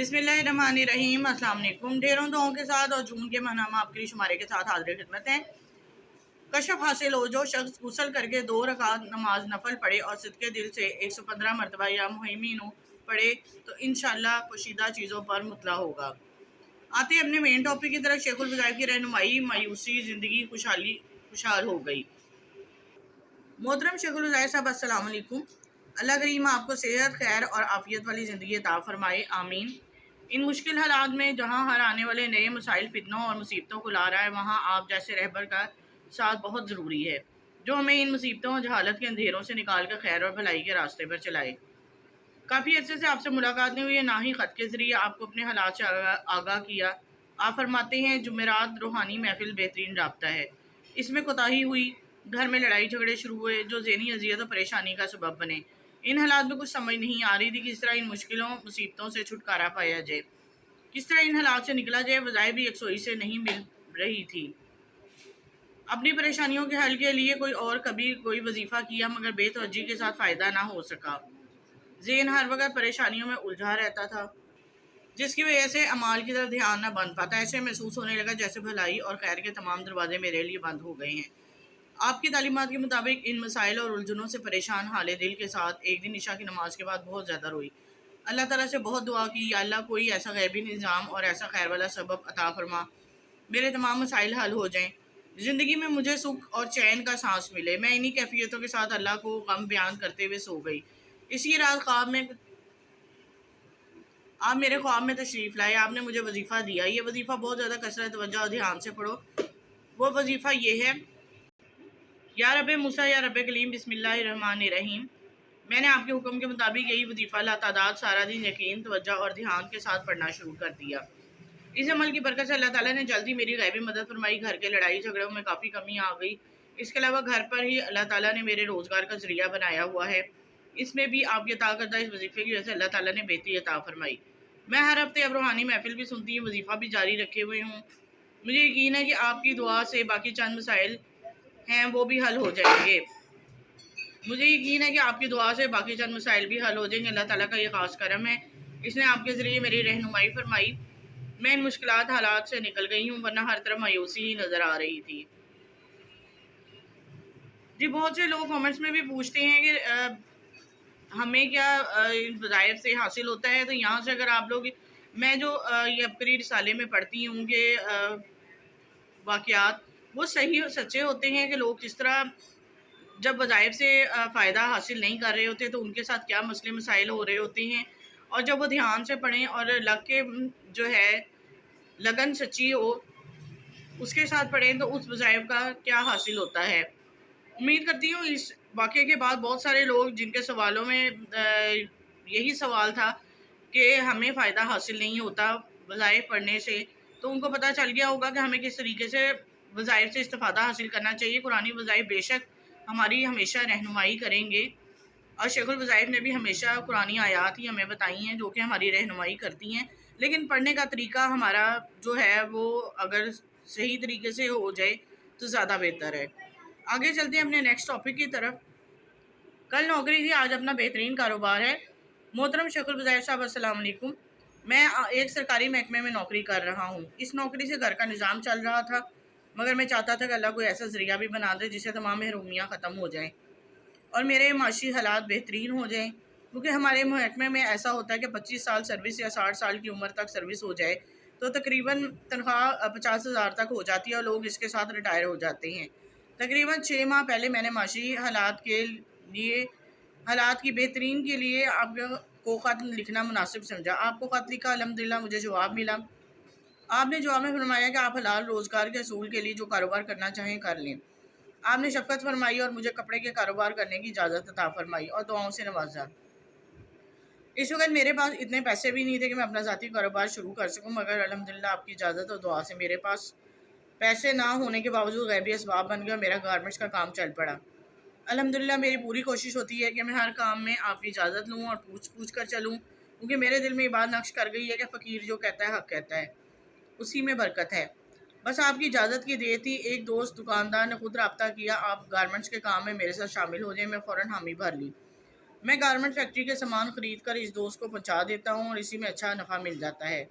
बिस्मिल्लाहिर्रहमानिर्रहीम। अस्सलाम वालेकुम। ढेरों दुआओं के साथ और जून के महीना आपके लिए शुमारे के साथ हाजिर खिदमत है। कशफ हासिल हो, जो शख्स गुस्ल करके 2 रकात नमाज नफल पढ़े और सिद्के दिल से 115 मरतबा या मुहिमीन पढ़े तो इंशाअल्लाह पोशीदा चीज़ों पर मुतला होगा। आते अपने मेन टॉपिक की तरफ। शेखुल वज़ाइफ की रहनुमाई, मायूसी, ज़िंदगी खुशहाल हो गई। मोहतरम शेखुल वज़ाइफ साहब, अस्सलाम वालेकुम। अल्लाह करीम आपको सेहत, खैर और आफ़ियत वाली ज़िंदगी अता फ़रमाए, आमीन। इन मुश्किल हालात में जहाँ हर आने वाले नए मसाइल, फितनों और मुसीबतों को ला रहा है, वहाँ आप जैसे रहबर का साथ बहुत ज़रूरी है, जो हमें इन मुसीबतों और जहालत के अंधेरों से निकाल कर खैर और भलाई के रास्ते पर चलाए। काफ़ी अर्से से आपसे मुलाकात नहीं हुई है, ना ही ख़त के ज़रिए आपको अपने हालात से आगाह किया। आप फरमाते हैं जुमेरात रूहानी महफिल बेहतरीन राब्ता है, इसमें कोताही हुई, घर में लड़ाई झगड़े शुरू हुए जो ज़हनी अजियत और परेशानी का सबब बने। इन हालात में कुछ समझ नहीं आ रही थी कि किस तरह इन मुश्किलों मुसीबतों से छुटकारा पाया जाए, किस तरह इन हालात से निकला जाए। वज़ाइफ भी यकसोई से नहीं मिल रही थी। अपनी परेशानियों के हल के लिए कभी कोई वजीफ़ा किया, मगर बेतवज्जी के साथ फ़ायदा ना हो सका। ज़हन हर वक्त परेशानियों में उलझा रहता था, जिसकी वजह से अमाल की तरफ ध्यान न बन पाता। ऐसे महसूस होने लगा जैसे भलाई और खैर के तमाम दरवाजे मेरे लिए बंद हो गए हैं। आपकी तालीमात के मुताबिक इन मसाइल और उलझनों से परेशान हाले दिल के साथ एक दिन इशा की नमाज के बाद बहुत ज़्यादा रोई। अल्लाह ताला से बहुत दुआ की, या अल्लाह कोई ऐसा गैबी निज़ाम और ऐसा खैर वाला सबब अता फरमा, मेरे तमाम मसाइल हल हो जाएं, ज़िंदगी में मुझे सुख और चैन का सांस मिले। मैं इन्हीं कैफियतों के साथ अल्लाह को गम बयान करते हुए सो गई। इसी रात ख्वाब में आप मेरे ख्वाब में तशरीफ़ लाए। आपने मुझे वजीफ़ा दिया। ये वजीफ़ा बहुत ज़्यादा कसरत, तवज्जो और ध्यान से पढ़ो। वो वजीफ़ा ये है, या रब मूसा या रब कलीम बिस्मिल्लाहिर्रहमानिर्रहीम। मैंने आपके हुक्म के मुताबिक यही वजीफ़ा लातादाद सारा दिन यकीन, तवज्जो और ध्यान के साथ पढ़ना शुरू कर दिया। इस अमल की बरकत से अल्लाह ताला ने जल्दी मेरी गैबी मदद फरमाई। घर के लड़ाई झगड़ों में काफ़ी कमी आ गई। इसके अलावा घर पर ही अल्लाह ताला ने मेरे रोज़गार का ज़रिया बनाया हुआ है। इसमें भी आपके अता करदा इस वजीफ़े की वजह से अल्लाह ताला ने बेहतरी अता फरमाई। मैं हर हफ्ते अब रूहानी महफिल भी सुनती हूँ, वजीफ़ा भी जारी रखे हुए हूँ। मुझे यकीन है कि आपकी दुआ से बाकी चंद मसाइल हैं वो भी हल हो जाएंगे। मुझे यकीन है कि आपकी दुआ से बाकी चंद मसाइल भी हल हो जाएंगे। अल्लाह ताला का ये ख़ास करम है, इसने आपके ज़रिए मेरी रहनुमाई फरमाई। मैं इन मुश्किलात हालात से निकल गई हूँ, वरना हर तरफ मायूसी ही नज़र आ रही थी। जी, बहुत से लोग कमेंट्स में भी पूछते हैं कि हमें क्या इन वज़ाइफ से हासिल होता है। तो यहाँ से अगर आप लोग, मैं जो ये अपकरी रिसाले में पढ़ती हूँ कि वाक़यात वो सही और सच्चे होते हैं कि लोग किस तरह जब वज़ाइफ से फ़ायदा हासिल नहीं कर रहे होते तो उनके साथ क्या मसले मसाइल हो रहे होते हैं, और जब वो ध्यान से पढ़ें और लग के जो है लगन सच्ची हो उसके साथ पढ़ें तो उस वज़ाइफ का क्या हासिल होता है। उम्मीद करती हूँ इस वाक़ये के बाद बहुत सारे लोग जिनके सवालों में यही सवाल था कि हमें फ़ायदा हासिल नहीं होता वज़ाइफ पढ़ने से, तो उनको पता चल गया होगा कि हमें किस तरीके से वज़ाइफ से इस्तिफ़ादा हासिल करना चाहिए। कुरानी वज़ाइफ बेशक हमारी हमेशा रहनुमाई करेंगे, और शेखुल वज़ाइफ ने भी हमेशा कुरानी आयात ही हमें बताई हैं जो कि हमारी रहनुमाई करती हैं, लेकिन पढ़ने का तरीका हमारा जो है वो अगर सही तरीके से हो जाए तो ज़्यादा बेहतर है। आगे चलते हैं अपने नेक्स्ट टॉपिक की तरफ। कल नौकरी थी, आज अपना बेहतरीन कारोबार है। मोहतरम शेखुल वज़ाइफ साहब, अस्सलाम वालेकुम। मैं एक सरकारी महकमे में नौकरी कर रहा हूँ। इस नौकरी से घर का निज़ाम चल रहा था, मगर मैं चाहता था कि अल्लाह कोई ऐसा ज़रिया भी बना दे जिससे तमाम महरूमियाँ ख़त्म हो जाएँ और मेरे माशी हालात बेहतरीन हो जाएँ। क्योंकि हमारे महकमे में ऐसा होता है कि 25 साल सर्विस या 60 साल की उम्र तक सर्विस हो जाए तो तकरीबन तनख्वाह 50,000 तक हो जाती है और लोग इसके साथ रिटायर हो जाते हैं। तकरीबन 6 माह पहले मैंने माशी हालात की बेहतरीन के लिए आपको ख़त लिखना मुनासिब समझा। आपको ख़त लिखा, अल्हम्दुलिल्लाह मुझे जवाब मिला। आपने जवाब में फरमाया कि आप हलाल रोज़गार के असूल के लिए जो कारोबार करना चाहें कर लें। आपने शफ़क़त फरमाई और मुझे कपड़े के कारोबार करने की इजाज़त अता फरमाई और दुआओं से नवाजा। इस वक्त मेरे पास इतने पैसे भी नहीं थे कि मैं अपना ज़ाती कारोबार शुरू कर सकूं, मगर अल्हम्दुलिल्लाह आपकी इजाज़त और दुआ से मेरे पास पैसे ना होने के बावजूद गैबी असबाब बन गया, मेरा गारमेंट्स का काम चल पड़ा। अल्हम्दुलिल्लाह मेरी पूरी कोशिश होती है कि मैं हर काम में आपकी इजाज़त लूँ और पूछ कर चलूँ, क्योंकि मेरे दिल में ये बात नक्श कर गई है कि फ़कीर जो कहता है हक़ कहता है, उसी में बरकत है। बस आपकी इजाज़त की देर थी। एक दोस्त दुकानदार ने खुद रब्ता किया, आप गारमेंट्स के काम में मेरे साथ शामिल हो जाए। मैं फ़ौरन हामी भर ली। میں گارمنٹ فیکٹری کے سامان خرید کر اس دوست کو پہنچا دیتا ہوں اور اسی میں اچھا نفع مل جاتا ہے۔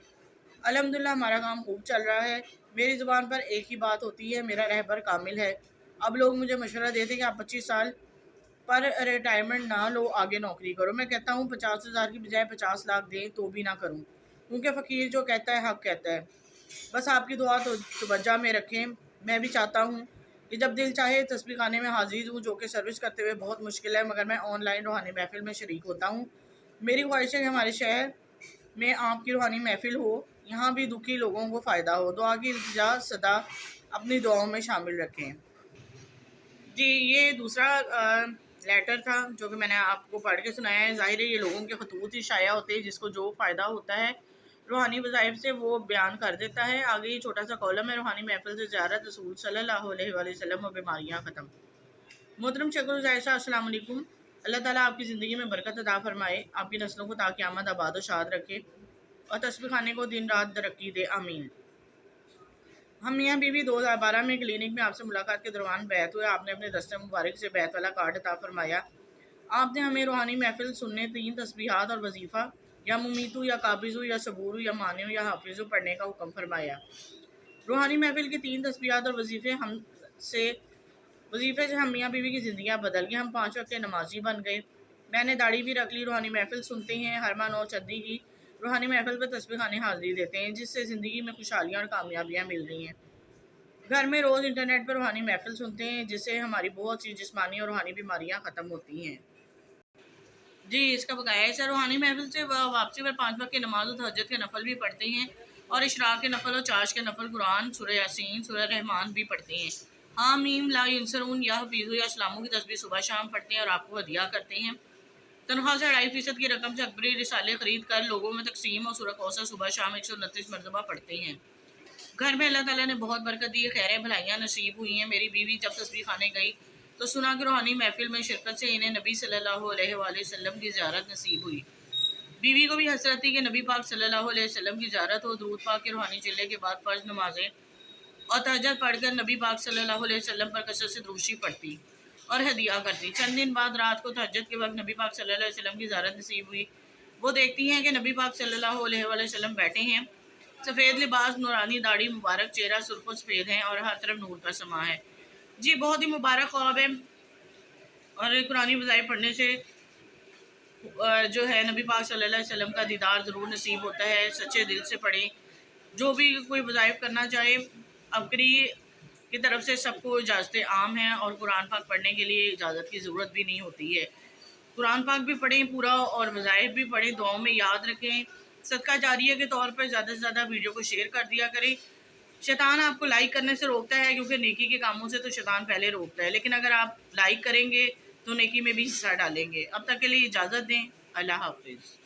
الحمدللہ ہمارا کام خوب چل رہا ہے۔ میری زبان پر ایک ہی بات ہوتی ہے، میرا رہبر کامل ہے۔ اب لوگ مجھے مشورہ دیتے کہ آپ 25 سال پر ریٹائرمنٹ نہ لو، آگے نوکری کرو۔ میں کہتا ہوں 50,000 کی بجائے 50 لاکھ دیں تو بھی نہ کروں، کیونکہ فقیر جو کہتا ہے حق کہتا ہے۔ بس آپ کی دعا تو توجہ میں رکھیں۔ میں بھی چاہتا ہوں کہ جب دل چاہے تسبیح خانے میں حاضر ہوں، جو کہ سروس کرتے ہوئے بہت مشکل ہے، مگر میں آن لائن روحانی محفل میں شریک ہوتا ہوں۔ میری خواہش ہے کہ ہمارے شہر میں آپ کی روحانی محفل ہو، یہاں بھی دکھی لوگوں کو فائدہ ہو۔ دعا کی التجا صدا اپنی دعاؤں میں شامل رکھیں۔ جی یہ دوسرا لیٹر تھا جو کہ میں نے آپ کو پڑھ کے سنایا ہے۔ ظاہر ہے یہ لوگوں کے خطوط ہی شائع ہوتے ہیں، جس کو جو فائدہ ہوتا ہے روحانی وظائف سے وہ بیان کر دیتا ہے۔ آگے یہ چھوٹا سا کالم ہے، روحانی محفل سے زیارت رسول صلی اللہ علیہ وآلہ وسلم و بیماریاں ختم۔ محترم شکر الزائشہ، السلام علیکم۔ اللہ تعالیٰ آپ کی زندگی میں برکت عطا فرمائے، آپ کی نسلوں کو تا قیامت آباد و شاد رکھے اور تسبیح خانے کو دن رات ترقی دے، آمین۔ ہم میاں بیوی 2012 میں کلینک میں آپ سے ملاقات کے دوران بیعت ہوئے۔ آپ نے اپنے دستِ مبارک سے بیعت والا کارڈ عطا فرمایا۔ آپ نے ہمیں روحانی محفل سننے، 3 تسبیحات اور وظیفہ یا ممیتو یا قابضو یا صبورو یا مانعو یا حافظو پڑھنے کا حکم فرمایا۔ روحانی محفل کی 3 تسبیحات اور وظیفے سے ہم میاں بیوی کی زندگیاں بدل گئی، ہم 5 وقت کے نمازی بن گئے۔ میں نے داڑھی بھی رکھ لی، روحانی محفل سنتے ہیں، ہر ماہ 9 چندی کی روحانی محفل پہ تسبیح خانے حاضری دیتے ہیں، جس سے زندگی میں خوشحالیاں اور کامیابیاں مل رہی ہیں۔ گھر میں روز انٹرنیٹ پر روحانی محفل سنتے ہیں، جس سے ہماری بہت سی جسمانی اور روحانی بیماریاں ختم ہوتی ہیں۔ جی اس کا بقایا ہے، روحانی محفل سے واپسی پر 5 وقت کی نماز و تہجد کے نفل بھی پڑھتے ہیں اور اشراق کے نفل اور چاش کے نفل، قرآن، سورہ یاسین، سورہ رحمان بھی پڑھتے ہیں۔ حامیم لا ینصرون یا حفیظو یا اسلاموں کی تسبیح صبح شام پڑھتے ہیں اور آپ کو ہدیہ کرتے ہیں۔ تنخواہ سے 2.5% کی رقم سے اکبری رسالے خرید کر لوگوں میں تقسیم اور سورہ کوثر صبح شام 129 مرتبہ پڑھتے ہیں۔ گھر میں اللہ تعالیٰ نے بہت برکت دی، خیریں بھلائیاں نصیب ہوئی ہیں۔ میری بیوی جب تسبیح خانے گئی تو سنا کہ روحانی محفل میں شرکت سے انہیں نبی صلی اللہ علیہ وآلہ وسلم کی زیارت نصیب ہوئی۔ بیوی کو بھی حسرت تھی کہ نبی پاک صلی اللہ علیہ وسلم کی زیارت ہو۔ درود پاک کے روحانی چلے کے بعد فرض نمازیں اور تہجد پڑھ کر نبی پاک صلی اللہ علیہ وسلم پر کثرت سے دروشی پڑھتی اور ہدیہ کرتی۔ چند دن بعد رات کو تہجد کے وقت نبی پاک صلی اللہ علیہ وسلم کی زیارت نصیب ہوئی۔ وہ دیکھتی ہیں کہ نبی پاک صلی اللہ علیہ وآلہ وسلم بیٹھے ہیں، سفید لباس، نورانی داڑھی مبارک، چہرہ سرخ و سفید ہے اور ہر طرف نور کا سما ہے۔ جی بہت ہی مبارک خواب ہے، اور قرآنی وظائف پڑھنے سے جو ہے نبی پاک صلی اللہ علیہ وسلم کا دیدار ضرور نصیب ہوتا ہے۔ سچے دل سے پڑھیں، جو بھی کوئی وظائف کرنا چاہے، ابکری کی طرف سے سب کو اجازتیں عام ہیں اور قرآن پاک پڑھنے کے لیے اجازت کی ضرورت بھی نہیں ہوتی ہے۔ قرآن پاک بھی پڑھیں پورا اور وظائف بھی پڑھیں، دعاؤں میں یاد رکھیں۔ صدقہ جاریہ کے طور پر زیادہ سے زیادہ ویڈیو کو شیئر کر دیا کریں۔ شیطان آپ کو لائک کرنے سے روکتا ہے، کیونکہ نیکی کے کاموں سے تو شیطان پہلے روکتا ہے، لیکن اگر آپ لائک کریں گے تو نیکی میں بھی حصہ ڈالیں گے۔ اب تک کے لیے اجازت دیں، اللہ حافظ۔